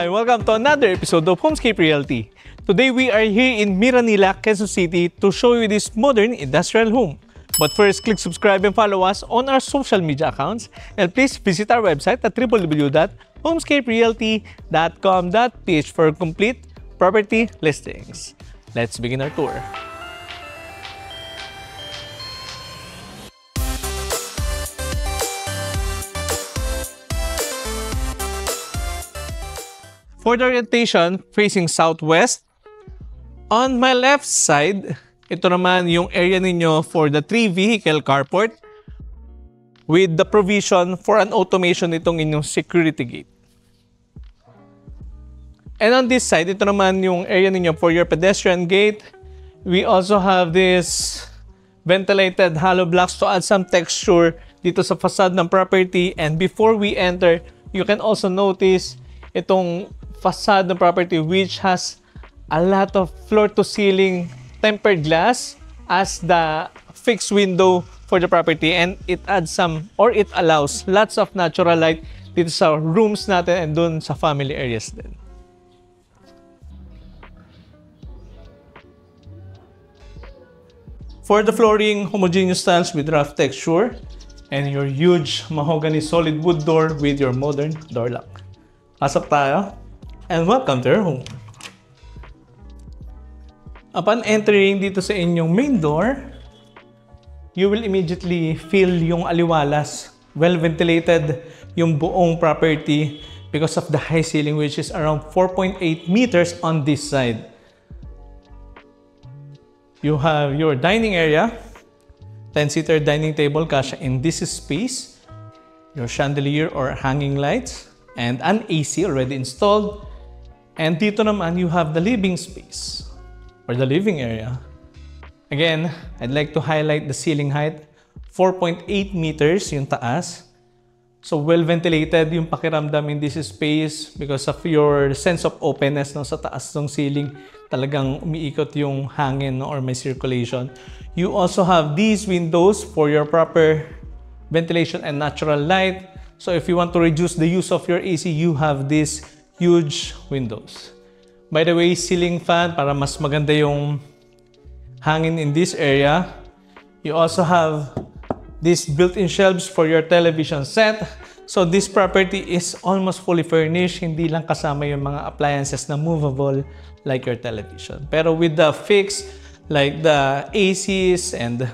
Hi, welcome to another episode of Homescape Realty. Today we are here in Miranila, Quezon City to show you this modern industrial home. But first, click subscribe and follow us on our social media accounts. And please visit our website at www.homescaperealty.com.ph for complete property listings. Let's begin our tour. For the orientation, facing southwest, on my left side, ito naman yung area ninyo for the 3-vehicle carport with the provision for an automation itong inyong security gate. And on this side, ito naman yung area ninyo for your pedestrian gate. We also have this ventilated hollow blocks to add some texture dito sa facade ng property. And before we enter, you can also notice itong facade ng property which has a lot of floor-to-ceiling tempered glass as the fixed window for the property, and it adds some, or it allows lots of natural light dito sa rooms natin and dun sa family areas din. For the flooring, homogeneous tiles with rough texture and your huge mahogany solid wood door with your modern door lock. Pasok tayo and welcome to your home. Upon entering dito sa inyong main door, you will immediately feel yung aliwalas. Well ventilated yung buong property because of the high ceiling which is around 4.8 meters on this side. You have your dining area, 10-seater dining table kasha in this space, your chandelier or hanging lights, and an AC already installed. And dito naman, you have the living space or the living area. Again, I'd like to highlight the ceiling height, 4.8 meters yung taas. So well ventilated yung pakiramdam in this space because of your sense of openness no, sa taas ng ceiling. Talagang umiikot yung hangin no, or may circulation. You also have these windows for your proper ventilation and natural light. So if you want to reduce the use of your AC, you have these huge windows. By the way, ceiling fan para mas maganda yung hangin in this area. You also have these built-in shelves for your television set. So this property is almost fully furnished. Hindi lang kasama yung mga appliances na movable like your television. Pero with the fixed like the ACs and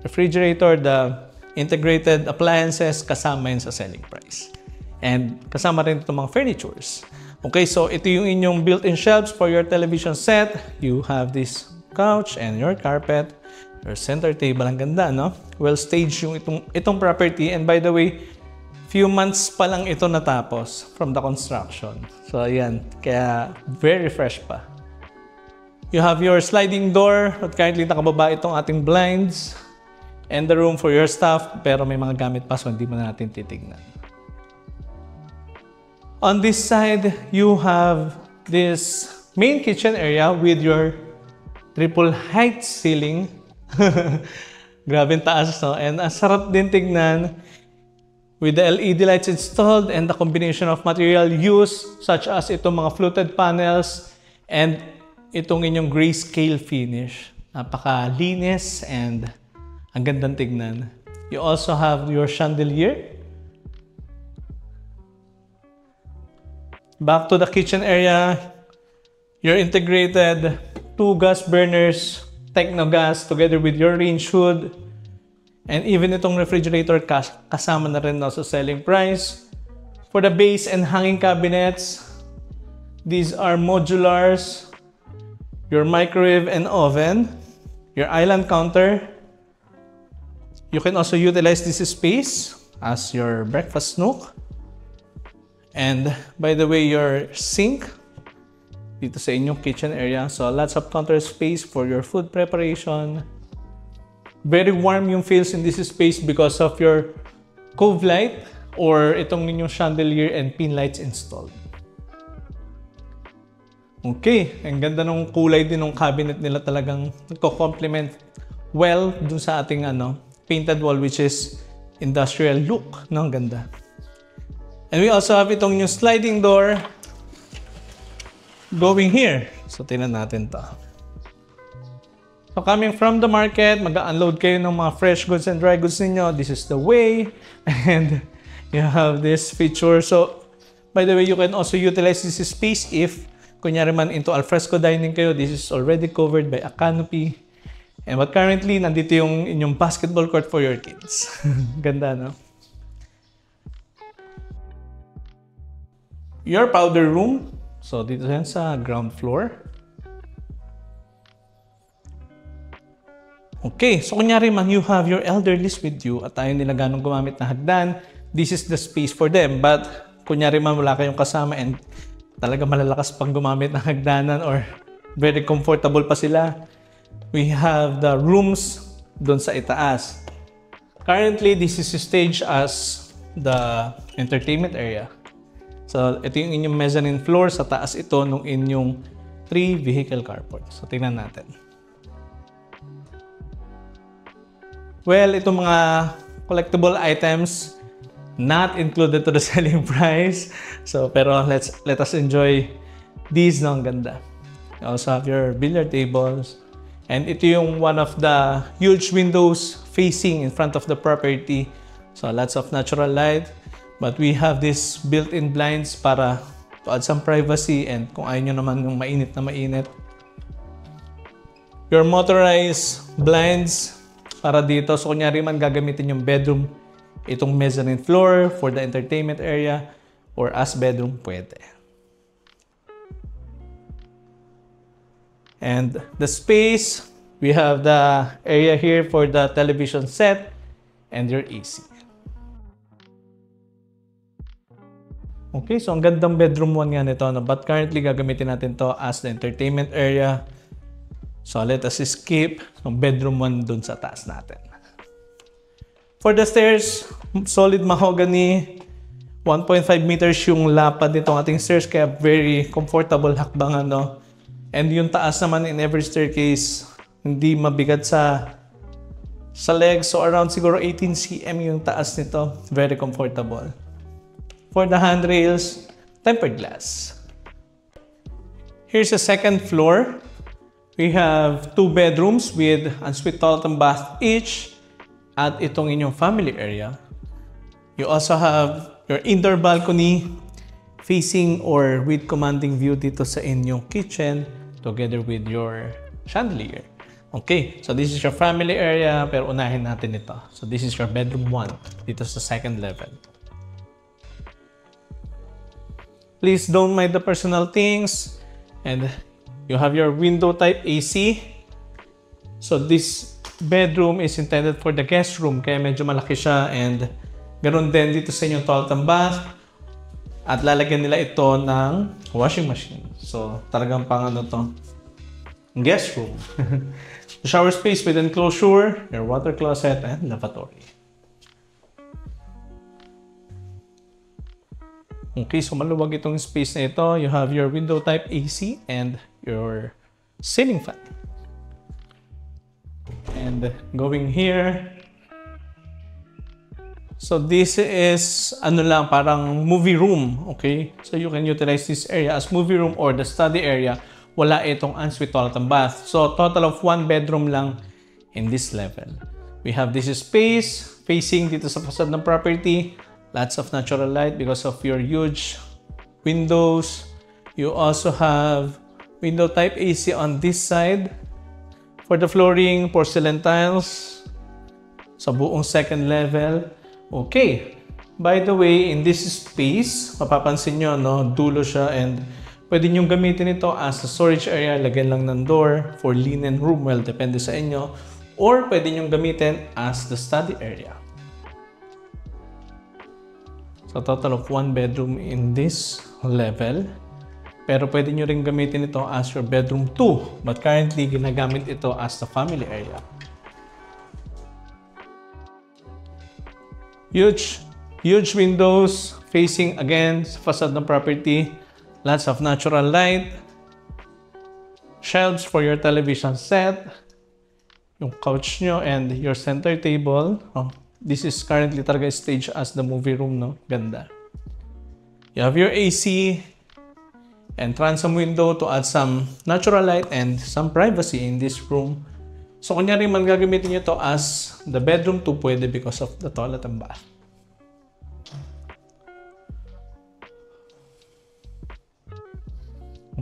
refrigerator, the integrated appliances, kasama yun sa selling price. And kasama rin itong mga furnitures. Okay, so ito yung inyong built-in shelves for your television set. You have this couch and your carpet, your center table. Ang ganda, no? Well staged yung itong property. And by the way, few months pa lang ito natapos from the construction. So ayan, kaya very fresh pa. You have your sliding door at currently nakababa itong ating blinds and the room for your staff, pero may mga gamit pa so hindi mo natin titignan. On this side, you have this main kitchen area with your triple height ceiling. Grabe taas, no? And ang sarap din tignan with the LED lights installed and the combination of material used such as itong mga fluted panels and itong inyong grayscale finish. Napakalinis and ang gandang tignan. You also have your chandelier. Back to the kitchen area, your integrated 2 gas burners, Technogas together with your range hood. And even itong refrigerator kasama na rin sa selling price. For the base and hanging cabinets, these are modulars, your microwave and oven, your island counter. You can also utilize this space as your breakfast nook. And by the way, your sink dito sa inyong kitchen area. So lots of counter space for your food preparation. Very warm yung feels in this space because of your cove light or itong inyong chandelier and pin lights installed. Okay, ang ganda ng kulay din ng cabinet nila, talagang nagko-complement well dun sa ating painted wall which is industrial look. No, ang ganda. And we also have itong new sliding door Going here. So, tingnan natin to. So, coming from the market, mag-unload kayo ng mga fresh goods and dry goods ninyo. This is the way. And you have this feature. So, by the way, you can also utilize this space if kunyari man into alfresco dining kayo. This is already covered by a canopy. And but currently, nandito yung inyong basketball court for your kids. Ganda, no? Your powder room. So, dito yan sa ground floor. Okay, so kunyari man you have your elderlies with you at ayaw nila ganong gumamit na hagdan, this is the space for them. But kunyari man wala kayong kasama and talaga malalakas pang gumamit ng hagdanan or very comfortable pa sila, we have the rooms doon sa itaas. Currently, this is staged as the entertainment area. So, ito yung inyong mezzanine floor. Sa taas ito nung inyong 3 vehicle carport. So, tingnan natin. Well, itong mga collectible items not included to the selling price. So, pero let us enjoy these, no? Ang ganda. You also have your billiard tables. And ito yung one of the huge windows facing in front of the property. So, lots of natural light. But we have this built-in blinds para to add some privacy and kung ayaw nyo naman yung mainit na mainit. Your motorized blinds para dito. So, kunyari man gagamitin yung bedroom, itong mezzanine floor for the entertainment area or as bedroom, pwede. And the space, we have the area here for the television set and your AC. Okay, so ang gandang bedroom 1 nga nito, no? But currently gagamitin natin to as the entertainment area. So let us skip yung bedroom 1 dun sa taas natin. For the stairs, solid mahogany, 1.5 meters yung lapad nitong ating stairs, kaya very comfortable hakbangan, no? And yung taas naman in every staircase, hindi mabigat sa legs. So around siguro 18 cm yung taas nito, very comfortable. For the handrails, tempered glass. Here's the second floor. We have 2 bedrooms with ensuite toilet and bath each at itong inyong family area. You also have your indoor balcony facing or with commanding view dito sa inyong kitchen together with your chandelier. Okay, so this is your family area pero unahin natin ito. So this is your bedroom 1 dito sa second level. Please don't mind the personal things. And you have your window type AC. So this bedroom is intended for the guest room. Kaya medyo malaki siya. And ganoon din dito sa inyong toilet and bath. At lalagyan nila ito ng washing machine. So talagang pang ano to, guest room. The shower space with enclosure, your water closet, and lavatory. Okay, so maluwag itong space na ito. You have your window type AC and your ceiling fan. And going here. So this is ano lang, parang movie room, okay? So you can utilize this area as movie room or the study area. Wala itong ensuite toilet and bath. So total of 1 bedroom lang in this level. We have this space facing dito sa facade ng property. Lots of natural light because of your huge windows. You also have window type AC on this side. For the flooring, porcelain tiles sa buong second level. Okay. By the way, in this space, mapapansin nyo, no, dulo siya and pwede nyo gamitin ito as a storage area. Lagyan lang ng door for linen room. Well, depende sa inyo. Or pwede nyo gamitin as the study area. So, total of 1 bedroom in this level. Pero pwede nyo rin gamitin ito as your bedroom 2. But currently, ginagamit ito as the family area. Huge windows facing again sa facade ng property. Lots of natural light. Shelves for your television set. Yung couch nyo and your center table. Oh. This is currently talaga staged as the movie room, no? Ganda. You have your AC and transom window to add some natural light and some privacy in this room. So, kunyari man gagamitin nyo to as the bedroom 2, pwede because of the toilet and bath.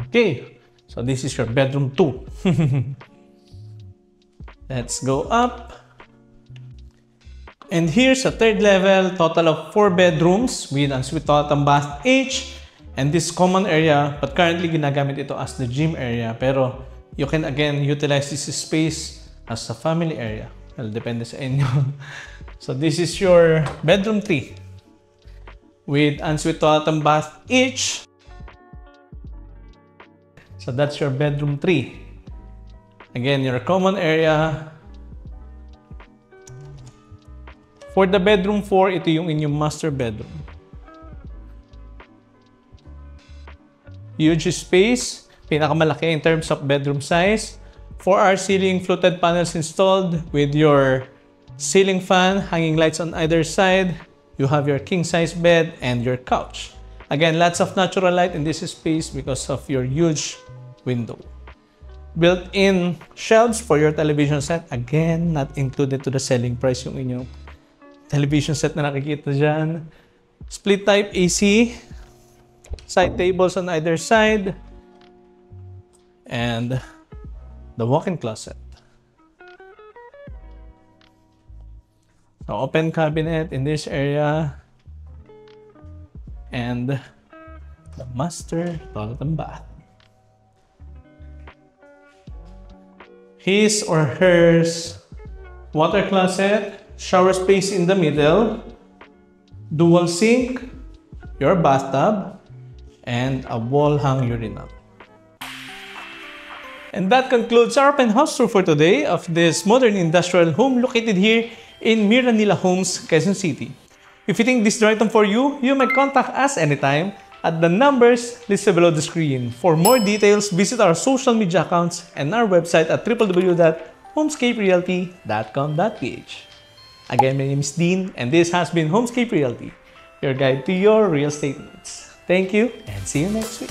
Okay, so this is your bedroom 2. Let's go up. And here's a third level, total of 4 bedrooms with ensuite toilet and bath each. And this common area, but currently ginagamit ito as the gym area. Pero you can again utilize this space as a family area. Well, depende sa inyo. So this is your bedroom 3 with ensuite toilet and bath each. So that's your bedroom 3. Again, your common area. For the bedroom 4, ito yung inyong master bedroom. Huge space, pinakamalaki in terms of bedroom size. 4R ceiling fluted panels installed with your ceiling fan, hanging lights on either side. You have your king size bed and your couch. Again, lots of natural light in this space because of your huge window. Built-in shelves for your television set. Again, not included to the selling price yung inyong television set na nakikita dyan. Split type AC. Side tables on either side. And the walk-in closet. So, open cabinet in this area. And the master toilet and bath. His or hers water closet, shower space in the middle, dual sink, your bathtub, and a wall-hung urinal. And that concludes our open house tour for today of this modern industrial home located here in Miranila Homes, Quezon City. If you think this is the right home for you, you may contact us anytime at the numbers listed below the screen. For more details, visit our social media accounts and our website at www.homescaperealty.com.ph. Again, my name is Dean, and this has been Homescape Realty, your guide to your real estate needs. Thank you, and see you next week.